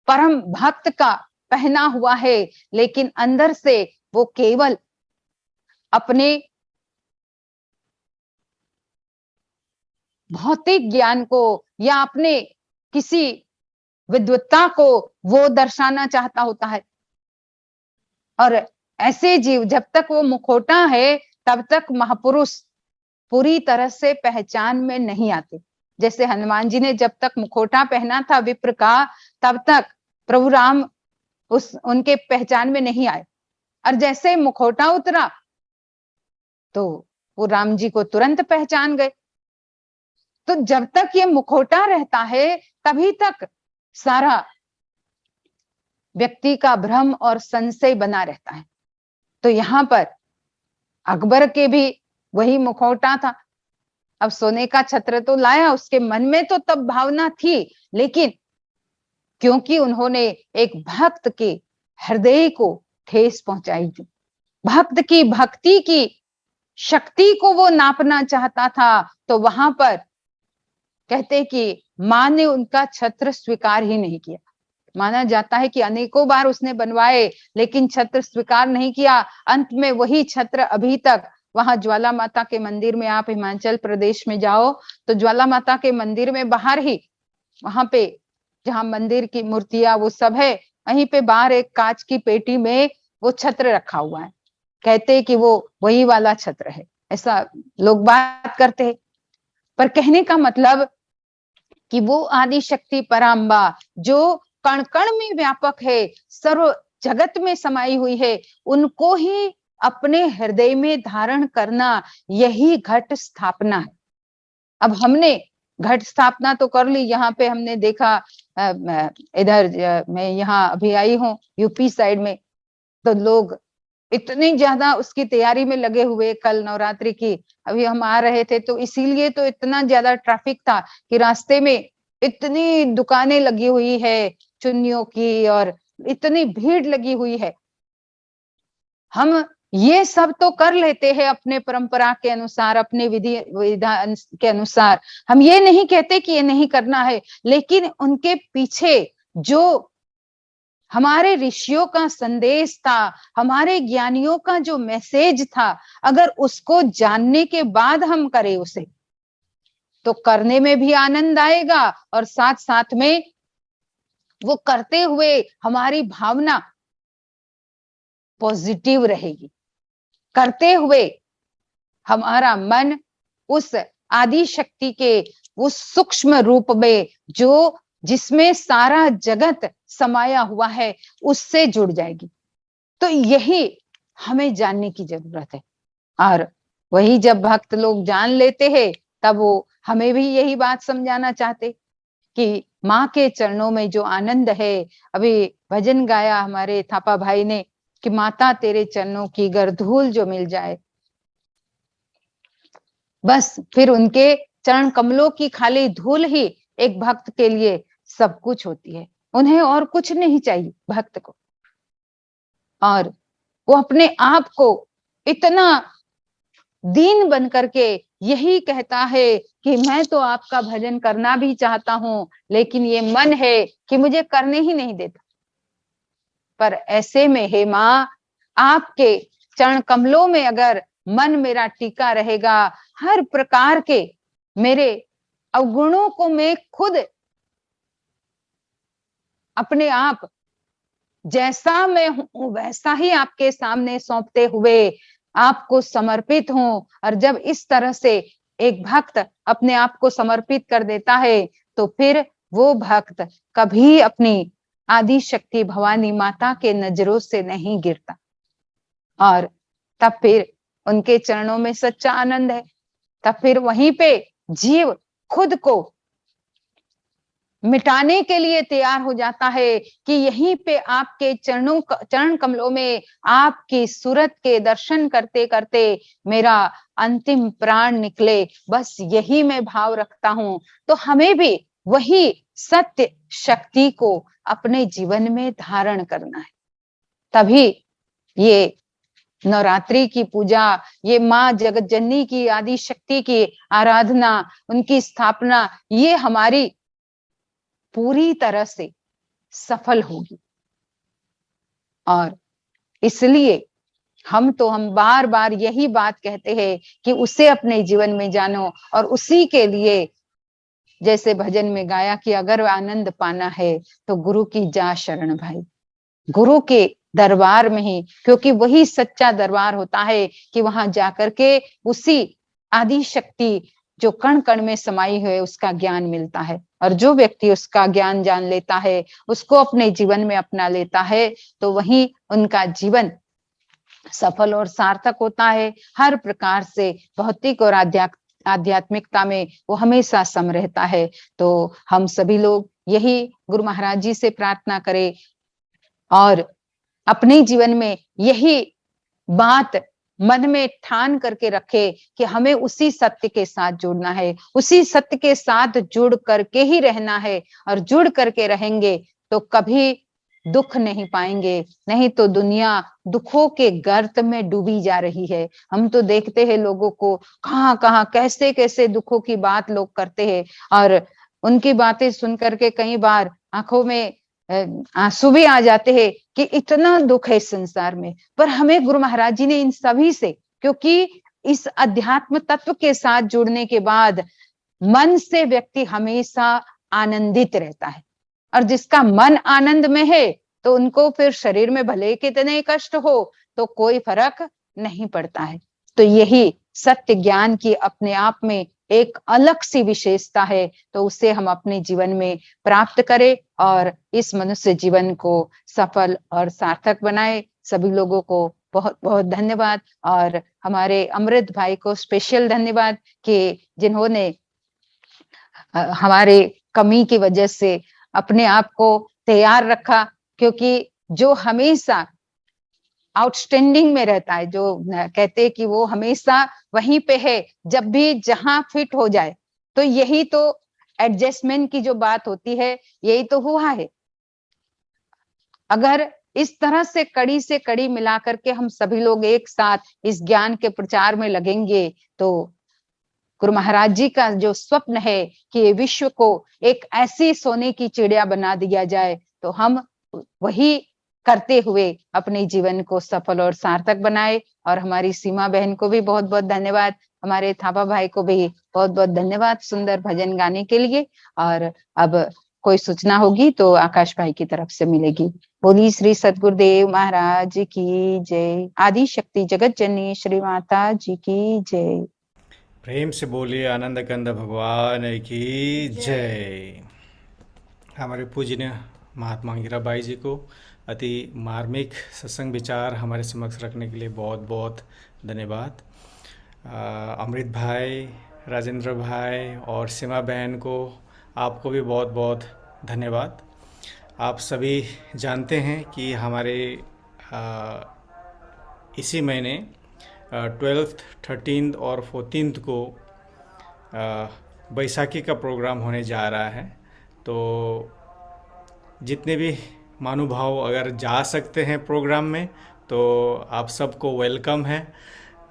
परम भक्त का पहना हुआ है, लेकिन अंदर से वो केवल अपने भौतिक ज्ञान को या अपने किसी विद्वत्ता को वो दर्शाना चाहता होता है। और ऐसे जीव जब तक वो मुखौटा है तब तक महापुरुष पूरी तरह से पहचान में नहीं आते। जैसे हनुमान जी ने जब तक मुखौटा पहना था विप्र का, तब तक प्रभु राम उनके पहचान में नहीं आए, और जैसे मुखौटा उतरा तो वो राम जी को तुरंत पहचान गए। तो जब तक ये मुखौटा रहता है तभी तक सारा व्यक्ति का भ्रम और संशय बना रहता है। तो यहाँ पर अकबर के भी वही मुखौटा था। अब सोने का छत्र तो लाया, उसके मन में तो तब भावना थी, लेकिन क्योंकि उन्होंने एक भक्त के हृदय को ठेस पहुंचाई थी, भक्त की भक्ति की शक्ति को वो नापना चाहता था, तो वहां पर कहते कि मां ने उनका छत्र स्वीकार ही नहीं किया। माना जाता है कि अनेकों बार उसने बनवाए लेकिन छत्र स्वीकार नहीं किया। अंत में वही छत्र अभी तक वहां ज्वाला माता के मंदिर में, आप हिमाचल प्रदेश में जाओ तो ज्वाला माता के मंदिर में बाहर ही, वहां पे जहां मंदिर की मूर्तियां वो सब है, वहीं पे बाहर एक कांच की पेटी में वो छत्र रखा हुआ है। कहते हैं कि वो वही वाला छत्र है, ऐसा लोग बात करते हैं। पर कहने का मतलब कि वो आदि शक्ति पराम्बा जो कण कण में व्यापक है, सर्व जगत में समाई हुई है, उनको ही अपने हृदय में धारण करना, यही घट स्थापना है। अब हमने घट स्थापना तो कर ली। यहाँ पे हमने देखा, इधर मैं यहाँ अभी आई हूँ यूपी साइड में, तो लोग इतनी ज्यादा उसकी तैयारी में लगे हुए। कल नवरात्रि की अभी हम आ रहे थे तो इसीलिए तो इतना ज्यादा ट्रैफिक था कि रास्ते में इतनी दुकानें लगी हुई है चुन्नियों की, और इतनी भीड़ लगी हुई है। हम ये सब तो कर लेते हैं अपने परंपरा के अनुसार, अपने विधि विधान के अनुसार। हम ये नहीं कहते कि ये नहीं करना है, लेकिन उनके पीछे जो हमारे ऋषियों का संदेश था, हमारे ज्ञानियों का जो मैसेज था, अगर उसको जानने के बाद हम करें उसे, तो करने में भी आनंद आएगा और साथ साथ में वो करते हुए हमारी भावना पॉजिटिव रहेगी। करते हुए हमारा मन उस आदि शक्ति के उस सूक्ष्म रूप में जो जिसमें सारा जगत समाया हुआ है उससे जुड़ जाएगी। तो यही हमें जानने की जरूरत है। और वही जब भक्त लोग जान लेते हैं तब वो हमें भी यही बात समझाना चाहते कि माँ के चरणों में जो आनंद है। अभी भजन गाया हमारे थापा भाई ने कि माता तेरे चरणों की गर्धूल जो मिल जाए, बस फिर उनके चरण कमलों की खाली धूल ही एक भक्त के लिए सब कुछ होती है। उन्हें और कुछ नहीं चाहिए भक्त को। और वो अपने आप को इतना दीन बन करके यही कहता है कि मैं तो आपका भजन करना भी चाहता हूं, लेकिन ये मन है कि मुझे करने ही नहीं देता। पर ऐसे में हे माँ, आपके चरण कमलों में अगर मन मेरा टिका रहेगा, हर प्रकार के मेरे अवगुणों को मैं खुद अपने आप जैसा मैं हूं वैसा ही आपके सामने सौंपते हुए आपको समर्पित हूं। और जब इस तरह से एक भक्त अपने आप को समर्पित कर देता है तो फिर वो भक्त कभी अपनी आदि शक्ति भवानी माता के नजरों से नहीं गिरता, और तब फिर उनके चरणों में सच्चा आनंद है। तब फिर वहीं पे जीव खुद को मिटाने के लिए तैयार हो जाता है कि यहीं पे आपके चरण कमलों में आपकी सूरत के दर्शन करते करते मेरा अंतिम प्राण निकले, बस यही मैं भाव रखता हूं। तो हमें भी वही सत्य शक्ति को अपने जीवन में धारण करना है, तभी ये नवरात्रि की पूजा, ये माँ जगत जननी की आदि शक्ति की आराधना, उनकी स्थापना, ये हमारी पूरी तरह से सफल होगी। और इसलिए हम बार बार यही बात कहते हैं कि उसे अपने जीवन में जानो, और उसी के लिए जैसे भजन में गाया कि अगर आनंद पाना है तो गुरु की जा शरण भाई, गुरु के दरबार में ही, क्योंकि वही सच्चा दरबार होता है कि वहां जाकर के उसी आदि शक्ति जो कण कण में समाई है उसका ज्ञान मिलता है। और जो व्यक्ति उसका ज्ञान जान लेता है, उसको अपने जीवन में अपना लेता है, तो वही उनका जीवन सफल और सार्थक होता है। हर प्रकार से भौतिक और आध्यात्मिकता में वो हमेशा सम रहता है। तो हम सभी लोग यही गुरु महाराज जी से प्रार्थना करें और अपने जीवन में यही बात मन में ठान करके रखे कि हमें उसी सत्य के साथ जुड़ना है, उसी सत्य के साथ जुड़ करके ही रहना है। और जुड़ करके रहेंगे तो कभी दुख नहीं पाएंगे, नहीं तो दुनिया दुखों के गर्त में डूबी जा रही है। हम तो देखते हैं लोगों को कहाँ कहाँ कैसे कैसे दुखों की बात लोग करते हैं, और उनकी बातें सुन करके कई बार आंखों में आंसू भी आ जाते हैं कि इतना दुख है संसार में। पर हमें गुरु महाराज जी ने इन सभी से, क्योंकि इस अध्यात्म तत्व के साथ जुड़ने के बाद मन से व्यक्ति हमेशा आनंदित रहता है, और जिसका मन आनंद में है तो उनको फिर शरीर में भले कितने कष्ट हो तो कोई फर्क नहीं पड़ता है। तो यही सत्य ज्ञान की अपने आप में एक अलग सी विशेषता है, तो उसे हम अपने जीवन में प्राप्त करें और इस मनुष्य जीवन को सफल और सार्थक बनाए। सभी लोगों को बहुत बहुत धन्यवाद, और हमारे अमृत भाई को स्पेशल धन्यवाद कि जिन्होंने हमारे कमी की वजह से अपने आप को तैयार रखा, क्योंकि जो हमेशा आउटस्टैंडिंग में रहता है, जो कहते हैं कि वो हमेशा वहीं पे है, जब भी जहां फिट हो जाए, तो यही तो एडजस्टमेंट की जो बात होती है, यही तो हुआ है। अगर इस तरह से कड़ी मिला करके हम सभी लोग एक साथ इस ज्ञान के प्रचार में लगेंगे, तो गुरु महाराज जी का जो स्वप्न है कि ये विश्व को एक ऐसी सोने की चिड़िया बना दिया जाए, तो हम वही करते हुए अपने जीवन को सफल और सार्थक बनाए। और हमारी सीमा बहन को भी बहुत बहुत धन्यवाद, हमारे थापा भाई को भी बहुत बहुत धन्यवाद सुंदर भजन गाने के लिए। और अब कोई सूचना होगी तो आकाश भाई की तरफ से मिलेगी। बोली श्री सद्गुरुदेव महाराज की जय। आदि शक्ति जगत जननी श्री माता जी की जय। प्रेम से बोलिए आनंद कंद भगवान की जय। हमारे पूजनीय महात्मा हीराबाई जी को अति मार्मिक सत्संग विचार हमारे समक्ष रखने के लिए बहुत बहुत धन्यवाद। अमृत भाई, राजेंद्र भाई और सीमा बहन को आपको भी बहुत बहुत धन्यवाद। आप सभी जानते हैं कि हमारे इसी महीने 12th, 13th और 14th को बैसाखी का प्रोग्राम होने जा रहा है। तो जितने भी महानुभाव अगर जा सकते हैं प्रोग्राम में तो आप सबको वेलकम है।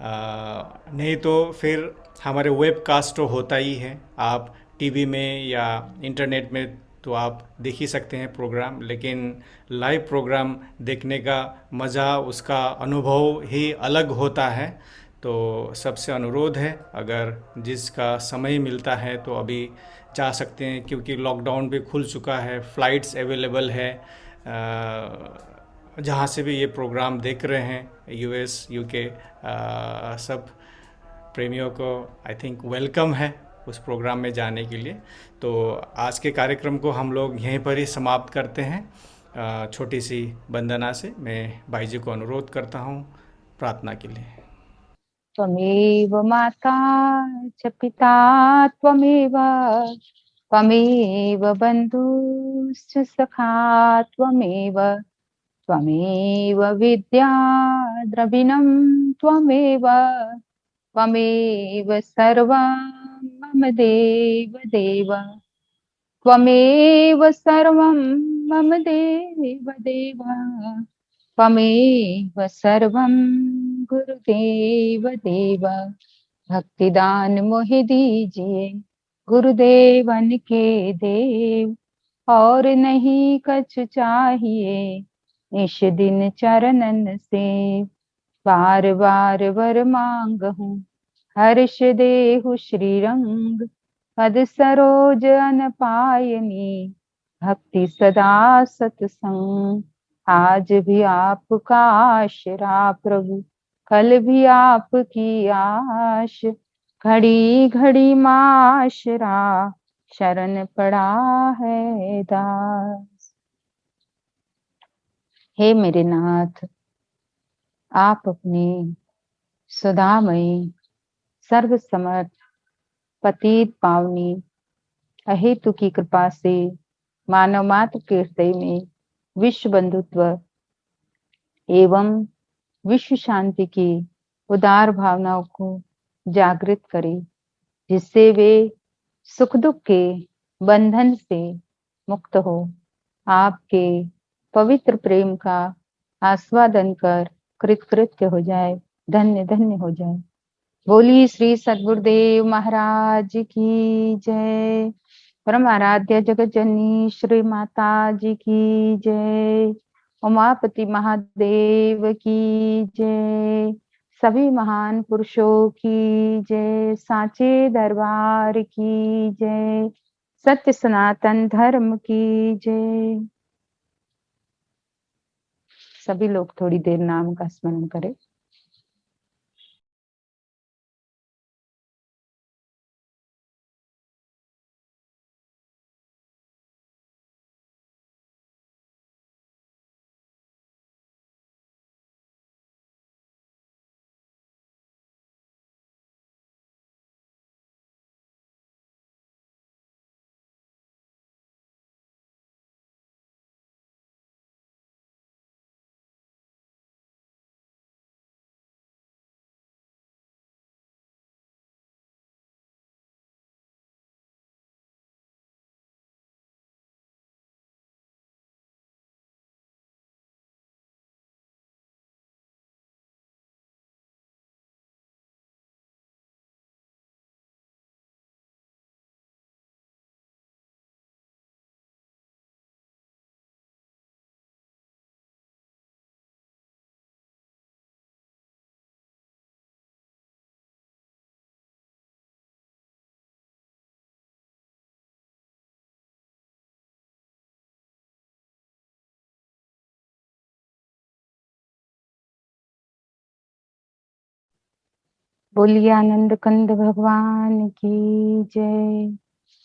नहीं तो फिर हमारे वेबकास्ट तो होता ही है, आप टीवी में या इंटरनेट में तो आप देख ही सकते हैं प्रोग्राम, लेकिन लाइव प्रोग्राम देखने का मज़ा, उसका अनुभव ही अलग होता है। तो सबसे अनुरोध है, अगर जिसका समय मिलता है तो अभी जा सकते हैं, क्योंकि लॉकडाउन भी खुल चुका है, फ़्लाइट्स अवेलेबल है। जहाँ से भी ये प्रोग्राम देख रहे हैं, यूएस, यूके, सब प्रेमियों को आई थिंक वेलकम है उस प्रोग्राम में जाने के लिए। तो आज के कार्यक्रम को हम लोग यहीं पर ही समाप्त करते हैं। छोटी सी वंदना से मैं भाई जी को अनुरोध करता हूँ प्रार्थना के लिए। त्वमेव माता च पिता त्वमेव, त्वमेव बन्धुश्च सखा त्वमेव, त्वमेव विद्या द्रविणं त्वमेव, त्वमेव सर्वं मम देव देव, त्वमेव सर्वं मम देव देव, त्वमेव सर्वं गुरुदेव देव, भक्तिदान मोहि दीजिए गुरुदेवन के देव, और नहीं कछु चाहिए निश दिन चरणन से, बार बार वर मांगहूँ हर्ष देहु श्री रंग, पद सरोज अन पायनी भक्ति सदा सतसंग, आज भी आपका आशरा प्रभु, कल भी आपकी आश, घड़ी घड़ी माँ आशरा शरण पड़ा है दास। हे मेरे नाथ, आप अपने सुधामयी सर्व समर्थ पतित पावनी अहेतु की कृपा से मानव मात्र के हृदय में विश्व बंधुत्व एवं विश्व शांति की उदार भावनाओं को जागृत करें, जिससे वे सुख दुख के बंधन से मुक्त हो, आपके पवित्र प्रेम का आस्वादन कर कृतकृत्य हो जाए, धन्य धन्य हो जाए। बोली श्री सद्गुरुदेव महाराज की जय। परम आराध्य जगत जननी श्री माता जी की जय। उमापति महादेव की जय। सभी महान पुरुषों की जय। साचे दरबार की जय। सत्य सनातन धर्म की जय। सभी लोग थोड़ी देर नाम का स्मरण करें। बोलिए आनंद कंद भगवान की जय।